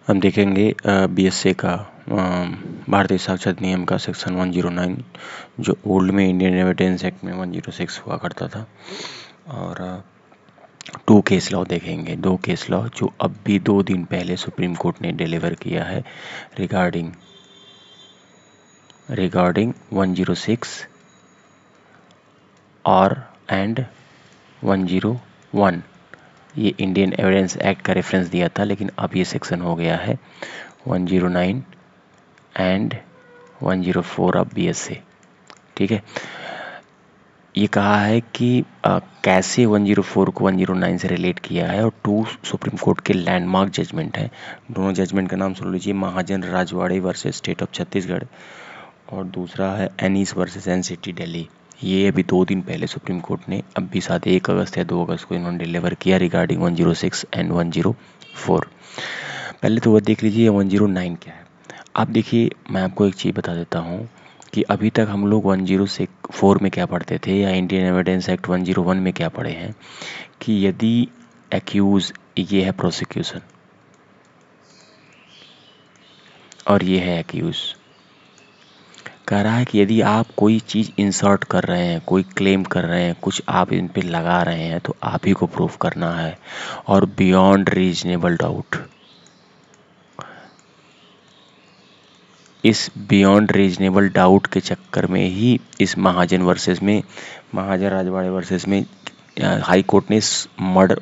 हम देखेंगे बीएसए का भारतीय साक्षरता नियम का सेक्शन 109 जो ओल्ड में इंडियन एविडेंस एक्ट में 106 हुआ करता था। और 2 केस लॉ देखेंगे, 2 केस लॉ जो अब भी 2 दिन पहले सुप्रीम कोर्ट ने डिलीवर किया है रिगार्डिंग 106 और एंड 101। ये इंडियन एविडेंस एक्ट का रेफरेंस दिया था, लेकिन अब ये सेक्शन हो गया है 109 एंड 104 ऑफ बीएसए। ठीक है, ये कहा है कि कैसे 104 को 109 से रिलेट किया है, और 2 सुप्रीम कोर्ट के लैंडमार्क जजमेंट हैं। दोनों जजमेंट का नाम सुन लीजिए, Mahajan Rajwade versus state of Chhattisgarh, और दूसरा है एनीस वर्सेस एनसीटी दिल्ली। ये अभी 2 दिन पहले सुप्रीम कोर्ट ने अभी साथ 1 अगस्त या 2 अगस्त को इन्होंने डिलीवर किया रिगार्डिंग 106 एंड 104। पहले तो वो देख लीजिए 109 क्या है। आप देखिए, मैं आपको एक चीज़ बता देता हूँ कि अभी तक हम लोग 104 में क्या पढ़ते थे या इंडियन एविडेंस एक्ट 101 में क्या पढ़े हैं कि यदि एक्यूज, ये है प्रोसिक्यूशन और ये है एक्यूज, कह रहा है कि यदि आप कोई चीज़ इंसर्ट कर रहे हैं, कोई क्लेम कर रहे हैं, कुछ आप इन पे लगा रहे हैं, तो आप ही को प्रूफ करना है। और बियॉन्ड रीजनेबल डाउट, इस बियॉन्ड रीजनेबल डाउट के चक्कर में ही इस महाजन वर्सेस में, महाजन राजवाड़े वर्सेस में हाई कोर्ट ने मर्डर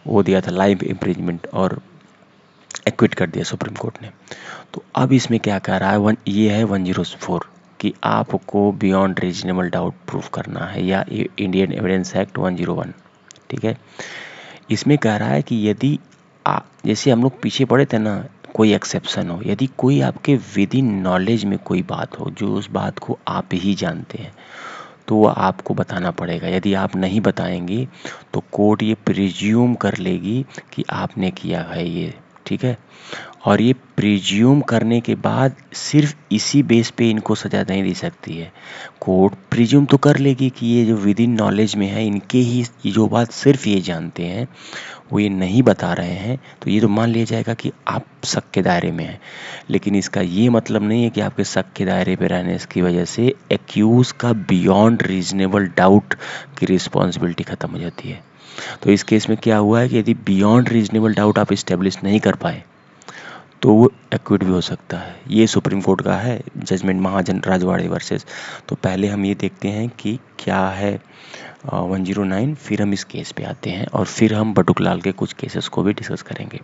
वो दिया था, लाइफ इम्प्रिजमेंट, और एक्विट कर दिया सुप्रीम कोर्ट ने। तो अब इसमें क्या कह रहा है, ये है 104 कि आपको बियॉन्ड रीजनेबल डाउट प्रूफ करना है, या इंडियन एविडेंस एक्ट 101। ठीक है, इसमें कह रहा है कि यदि जैसे हम लोग पीछे पड़े थे ना, कोई एक्सेप्शन हो, यदि कोई आपके विद इन नॉलेज में कोई बात हो जो उस बात को आप ही जानते हैं, तो वो आपको बताना पड़ेगा। यदि आप नहीं बताएंगे तो कोर्ट ये प्रिज्यूम कर लेगी कि आपने किया है ये। ठीक है, और ये प्रिज्यूम करने के बाद सिर्फ इसी बेस पे इनको सज़ा नहीं दे सकती है। कोर्ट प्रिज्यूम तो कर लेगी कि ये जो विद इन नॉलेज में है, इनके ही ये जो बात सिर्फ ये जानते हैं, वो ये नहीं बता रहे हैं, तो ये तो मान लिया जाएगा कि आप शक के दायरे में हैं। लेकिन इसका ये मतलब नहीं है कि आपके शक के दायरे पे रहने की वजह से एक्यूज का बियॉन्ड रीजनेबल डाउट की रिस्पॉन्सिबिलिटी खत्म हो जाती है। तो इस केस में क्या हुआ है कि यदि बियॉन्ड रीजनेबल डाउट आप इस्टेब्लिश नहीं कर पाए तो वो एक्विट भी हो सकता है। ये सुप्रीम कोर्ट का है जजमेंट, महाजन राजवाड़े वर्सेस। तो पहले हम ये देखते हैं कि क्या है 109, फिर हम इस केस पे आते हैं, और फिर हम बटुकलाल के कुछ केसेस को भी डिस्कस करेंगे।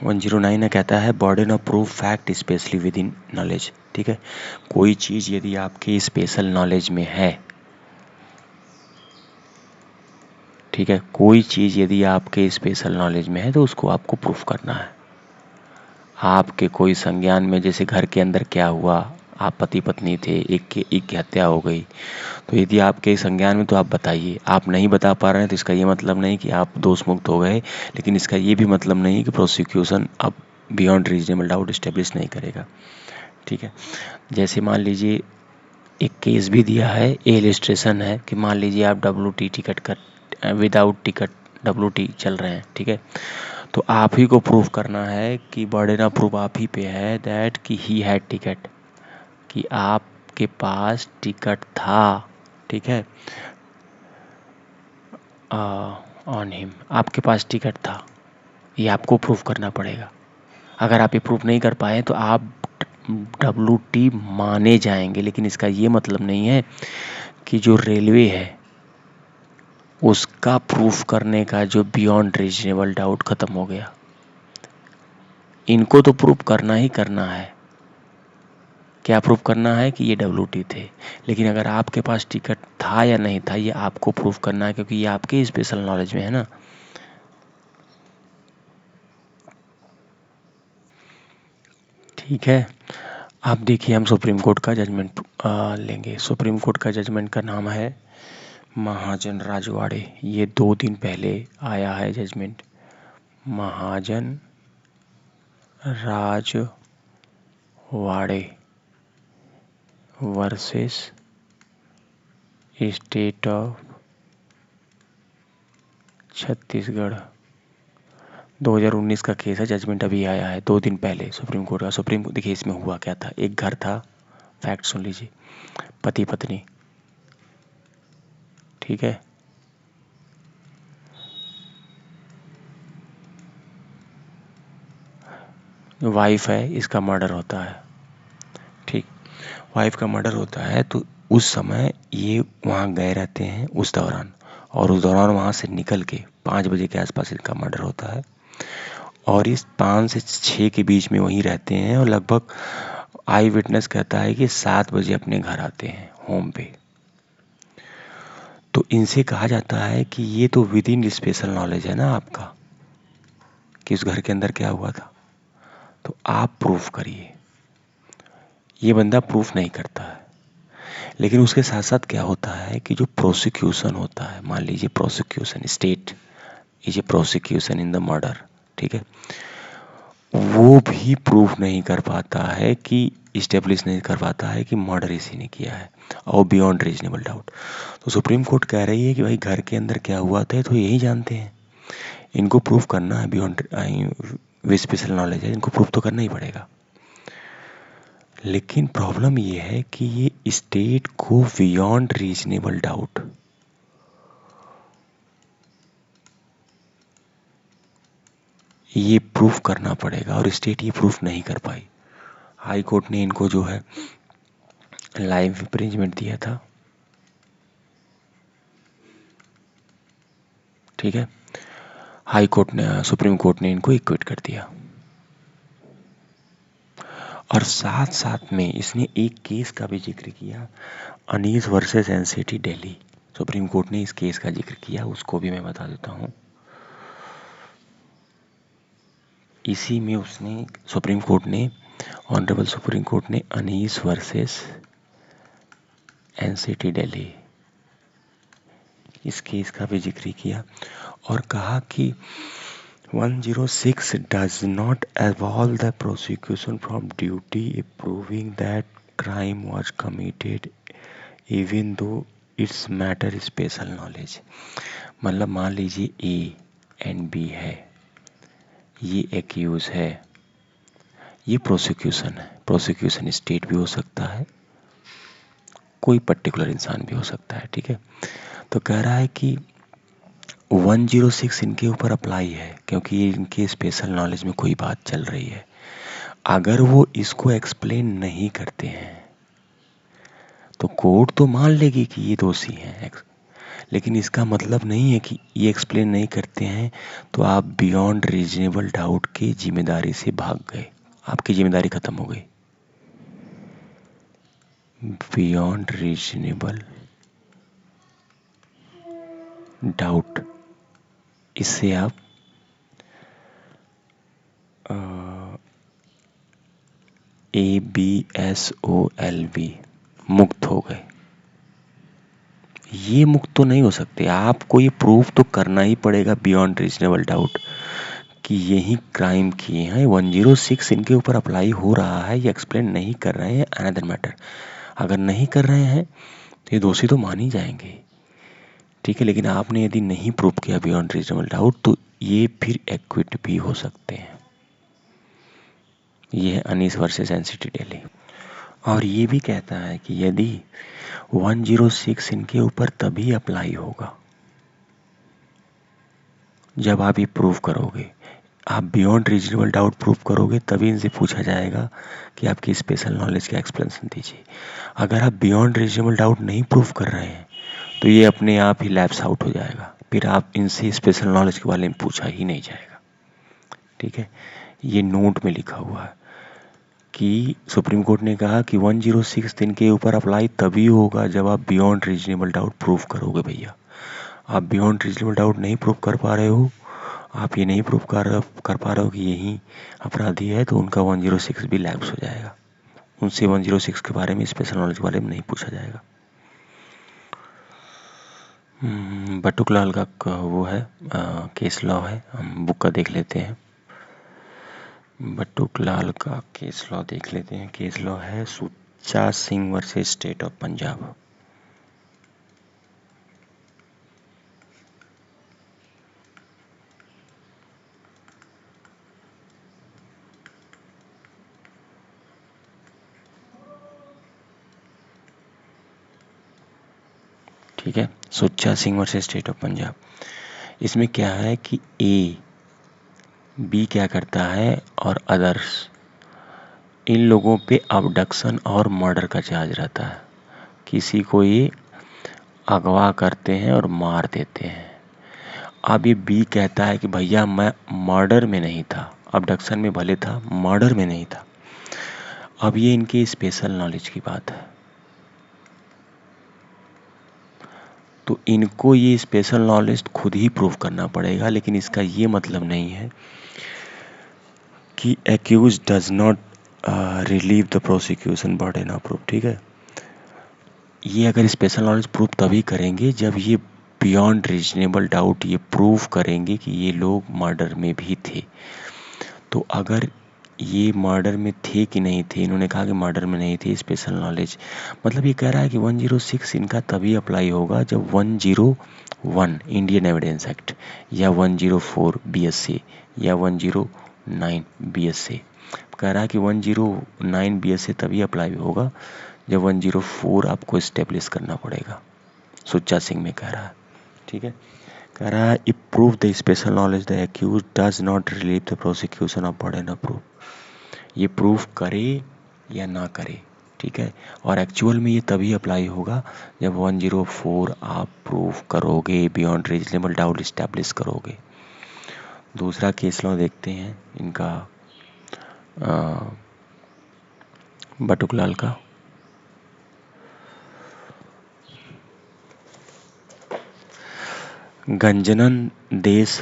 वन 109 कहता है burden of proof fact specially with in knowledge. ठीक है, कोई चीज़ यदि आपके स्पेशल नॉलेज में है, ठीक है, कोई चीज़ यदि आपके स्पेशल नॉलेज में है तो उसको आपको प्रूफ करना है। आपके कोई संज्ञान में, जैसे घर के अंदर क्या हुआ, आप पति पत्नी थे, एक की हत्या हो गई, तो यदि आपके संज्ञान में तो आप बताइए। आप नहीं बता पा रहे हैं तो इसका ये मतलब नहीं कि आप दोष मुक्त हो गए, लेकिन इसका ये भी मतलब नहीं कि प्रोसिक्यूशन अब बियॉन्ड रीजनेबल डाउट इस्टेब्लिश नहीं करेगा। ठीक है, जैसे मान लीजिए एक केस भी दिया है, इलिस्ट्रेशन है कि मान लीजिए आप WT टिकट कर विदाउट टिकट WT चल रहे हैं। ठीक है, तो आप ही को प्रूफ करना है कि बर्डन ऑफ प्रूफ आप ही पे है दैट कि ही हैड टिकट, कि आपके पास टिकट था। ठीक है, ऑन हिम, आपके पास टिकट था, ये आपको प्रूफ करना पड़ेगा। अगर आप ये प्रूफ नहीं कर पाए तो आप WT माने जाएंगे, लेकिन इसका ये मतलब नहीं है कि जो रेलवे है उसका प्रूफ करने का जो बियॉन्ड रीजनेबल डाउट खत्म हो गया। इनको तो प्रूफ करना ही करना है। क्या प्रूफ करना है कि ये WT थे, लेकिन अगर आपके पास टिकट था या नहीं था ये आपको प्रूफ करना है, क्योंकि ये आपके स्पेशल नॉलेज में है ना। ठीक है, आप देखिए, हम सुप्रीम कोर्ट का जजमेंट लेंगे। सुप्रीम कोर्ट का जजमेंट का नाम है महाजन राजवाड़े। ये 2 दिन पहले आया है judgement, Mahajan Rajwade versus state of Chhattisgarh 2019 का केस है। जजमेंट अभी आया है 2 दिन पहले सुप्रीम कोर्ट का। सुप्रीम कोर्ट देखिए इसमें हुआ क्या था। एक घर था, फैक्ट सुन लीजिए, पति पत्नी, ठीक है, वाइफ है, इसका मर्डर होता है, ठीक, वाइफ का मर्डर होता है। तो उस समय ये वहाँ गए रहते हैं उस दौरान, और उस दौरान वहाँ से निकल के 5 बजे के आसपास इनका मर्डर होता है, और इस 5 से 6 के बीच में वहीं रहते हैं, और लगभग आई विटनेस कहता है कि 7 बजे अपने घर आते हैं होम पे। तो इनसे कहा जाता है कि ये तो विद इन स्पेशल नॉलेज है ना आपका कि उस घर के अंदर क्या हुआ था, तो आप प्रूफ करिए। ये बंदा प्रूफ नहीं करता है। लेकिन उसके साथ साथ क्या होता है कि जो प्रोसिक्यूशन होता है, मान लीजिए prosecution, state is a prosecution in the murder, ठीक है, वो भी प्रूफ नहीं कर पाता है कि इस्टेब्लिश नहीं कर पाता है कि मर्डर इसी ने किया है, और बियॉन्ड रीजनेबल डाउट। तो सुप्रीम कोर्ट कह रही है कि भाई घर के अंदर क्या हुआ था तो यही जानते हैं, इनको प्रूफ करना है, बियॉन्ड विद स्पेशल नॉलेज है, इनको प्रूफ तो करना ही पड़ेगा। लेकिन प्रॉब्लम ये है कि ये स्टेट को बियॉन्ड रीजनेबल डाउट ये प्रूफ करना पड़ेगा, और स्टेट ये प्रूफ नहीं कर पाई। हाई कोर्ट ने इनको जो है लाइफ इम्प्रिजमेंट दिया था, ठीक है, हाई कोर्ट ने, सुप्रीम कोर्ट ने इनको इक्विट कर दिया। और साथ साथ में इसने एक केस का भी जिक्र किया, Anees versus NCT Delhi. Supreme court ने इस केस का जिक्र किया, उसको भी मैं बता देता हूँ। इसी में उसने, सुप्रीम कोर्ट ने, ऑनरेबल सुप्रीम कोर्ट ने अनीस वर्सेस एनसीटी दिल्ली इस केस का भी जिक्र किया, और कहा कि 106 does not absolve the prosecution from duty of proving that crime was committed even though its matter special knowledge। मतलब मान लीजिए ए एंड बी है, ये एक्यूज है, ये प्रोसिक्यूशन है। प्रोसिक्यूशन स्टेट भी हो सकता है, कोई पर्टिकुलर इंसान भी हो सकता है, ठीक है। तो कह रहा है कि 106 इनके ऊपर अप्लाई है क्योंकि ये इनके स्पेशल नॉलेज में कोई बात चल रही है। अगर वो इसको एक्सप्लेन नहीं करते हैं तो कोर्ट तो मान लेगी कि ये दोषी हैं, लेकिन इसका मतलब नहीं है कि ये एक्सप्लेन नहीं करते हैं तो आप बियॉन्ड रीजनेबल डाउट की जिम्मेदारी से भाग गए, आपकी जिम्मेदारी खत्म हो गई। बियॉन्ड रीजनेबल डाउट, इससे आप ABSOLV मुक्त हो गए। ये मुक्त तो नहीं हो सकते, आपको ये प्रूफ तो करना ही पड़ेगा बियॉन्ड रीजनेबल डाउट कि यही क्राइम किए हैं। 106 इनके ऊपर अप्लाई हो रहा है, ये एक्सप्लेन नहीं कर रहे हैं, अनदर मैटर। अगर नहीं कर रहे हैं तो ये दोषी तो मान ही जाएंगे, ठीक है। लेकिन आपने यदि नहीं प्रूव किया बियॉन्ड रीजनेबल डाउट तो ये फिर एक्विट भी हो सकते हैं। ये है अनीस वर्सेस एनसीटी दिल्ली। और ये भी कहता है कि यदि 106 इनके ऊपर तभी अप्लाई होगा जब आप ये प्रूव करोगे, आप बियॉन्ड रीजनेबल डाउट प्रूव करोगे, तभी इनसे पूछा जाएगा कि आपकी स्पेशल नॉलेज का एक्सप्लेनेशन दीजिए। अगर आप बियॉन्ड रीजनेबल डाउट नहीं प्रूव कर रहे हैं तो ये अपने आप ही लैप्स आउट हो जाएगा, फिर आप इनसे स्पेशल नॉलेज के बारे में पूछा ही नहीं जाएगा, ठीक है। ये नोट में लिखा हुआ है कि सुप्रीम कोर्ट ने कहा कि 106 दिन के ऊपर अप्लाई तभी होगा जब आप बियॉन्ड रीजनेबल डाउट प्रूव करोगे। भैया आप बियॉन्ड रीजनेबल डाउट नहीं प्रूव कर पा रहे हो, आप ये नहीं प्रूव कर पा रहे हो कि यही अपराधी है, तो उनका 106 भी लैप्स हो जाएगा। उनसे 106 के बारे में, स्पेशल नॉलेज के बारे में नहीं पूछा जाएगा। बटुकलाल का वो है केस लॉ है, हम बुक का देख लेते हैं। बटुकलाल का केस लॉ देख लेते हैं। केस लॉ है Sucha Singh versus state of Punjab. ठीक है, Sucha Singh versus state of Punjab. इसमें क्या है कि ए बी क्या करता है और अदर्स, इन लोगों पे अबडक्शन और मर्डर का चार्ज रहता है। किसी को ये अगवा करते हैं और मार देते हैं। अब ये बी कहता है कि भैया मैं मर्डर में नहीं था, अबडक्शन में भले था, मर्डर में नहीं था। अब ये इनकी स्पेशल नॉलेज की बात है, तो इनको ये स्पेशल नॉलेज खुद ही प्रूव करना पड़ेगा, लेकिन इसका ये मतलब नहीं है कि accused does not relieve the prosecution burden of proof. ठीक है, ये अगर स्पेशल नॉलेज प्रूव तभी करेंगे जब ये बियॉन्ड रीजनेबल डाउट ये प्रूव करेंगे कि ये लोग मर्डर में भी थे। तो अगर ये मर्डर में थे कि नहीं थे, इन्होंने कहा कि मर्डर में नहीं थे, स्पेशल नॉलेज मतलब ये कह रहा है कि 106 इनका तभी अप्लाई होगा जब 101 इंडियन एविडेंस एक्ट या 104 बीएसए या 109 बीएसए कह रहा है कि 109 बीएसए तभी अप्लाई होगा जब 104 आपको इस्टेब्लिश करना पड़ेगा, सुच्चा सिंह में कह रहा है। ठीक है, कह रहा है if prove the special knowledge the accused does not relieve the prosecution of burden of proof, ये प्रूफ करे या ना करे। ठीक है, और एक्चुअल में ये तभी अप्लाई होगा जब 104 आप प्रूफ करोगे, बियॉन्ड रीजनेबल डाउट इस्टेब्लिश करोगे। दूसरा केस लॉ देखते हैं इनका बटुकलाल का। गंजनन देश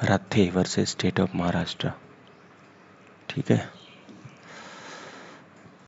रथे वर्सेस स्टेट ऑफ महाराष्ट्र। ठीक है,